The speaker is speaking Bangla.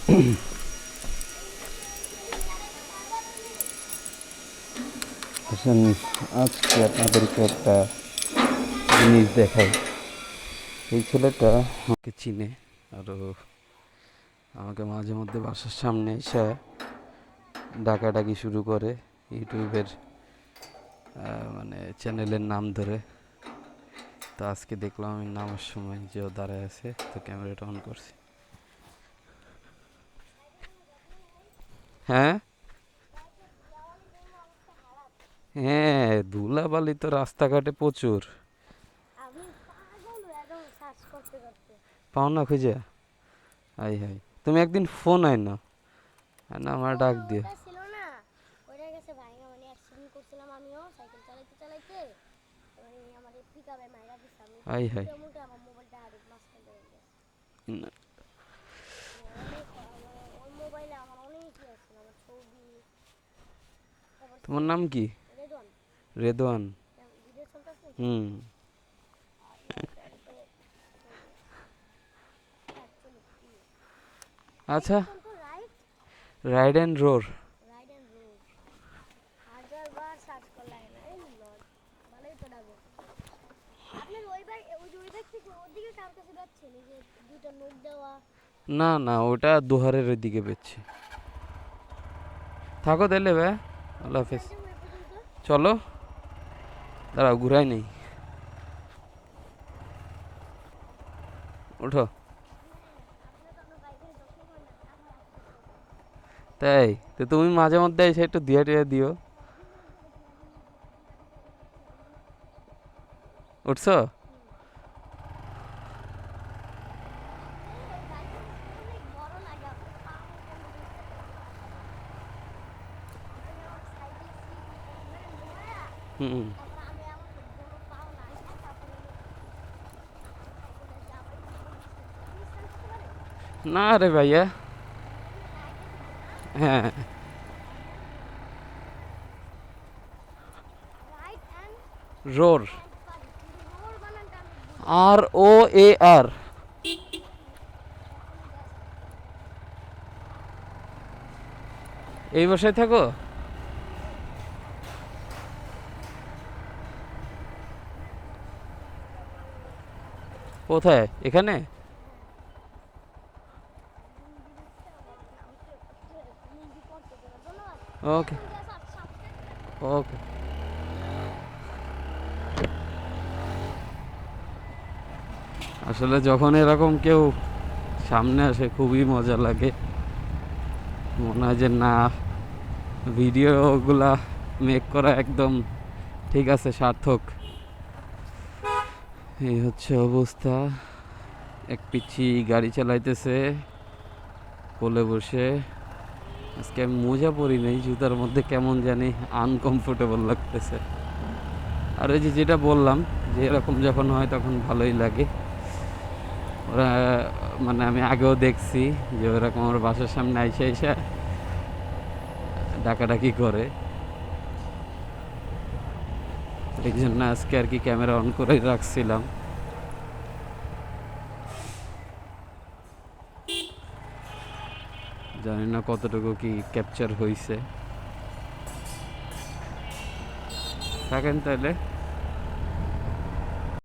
আসেন আজকে আপনাদেরকে একটা জিনিস দেখাই। এই ছেলেটা আমাকে চিনে, আরও আমাকে মাঝে মধ্যে বাসার সামনে এসে ডাকাডাকি শুরু করে ইউটিউবের মানে চ্যানেলের নাম ধরে। তো আজকে দেখলাম আমি নামার সময় যে ও দাঁড়ায় আছে, তো ক্যামেরাটা অন করছি। হ্যাঁ হ্যাঁ, ধুলাবালি তো রাস্তাঘাটে প্রচুর। পাও না খুঁজে? হাই হাই, তুমি একদিন ফোন আয় না, না আমার ডাক দিও। হাই হাই, তোমার নাম কি? রেদওয়ান। হুম। আচ্ছা, রাইড অ্যান্ড রোর। না না, ওটা দোহারের দিকে পেয়েছি। থাকো তাহলে ভাই, আল্লাহ হাফেজ। চলো, দাঁড়াও ঘুরাই নেই, ওঠো। তাই তো তুমি মাঝে মধ্যে এসে একটু দিয়ে টিয়ে দিও। উঠছো? হুম। না রে ভাইয়া। হ্যাঁ, রোর, ROAR। এই বাসায় থাকো? কোথায়? এখানে? ওকে ওকে। আসলে যখন এরকম কেউ সামনে আসে খুবই মজা লাগে, মনে হয় যে না, ভিডিওগুলা মেক করা একদম ঠিক আছে, সার্থক। এই হচ্ছে অবস্থা। এক পিচ্ছি গাড়ি চালাইতেছে কোলে বসে। আজকে আমি মোজা পরি নাই, জুতার মধ্যে কেমন জানি আনকমফোর্টেবল লাগতেছে। আর ওই যে যেটা বললাম, যে এরকম যখন হয় তখন ভালোই লাগে। ওরা মানে আমি আগেও দেখছি যে ওরকম আমার বাসার সামনে আইসা আইসা ডাকাডাকি করে। এই জন্য আজকে আর কি ক্যামেরা অন করে রাখছিলাম। জানি না কতটুকু কি ক্যাপচার হয়েছে। থাকেন তাহলে।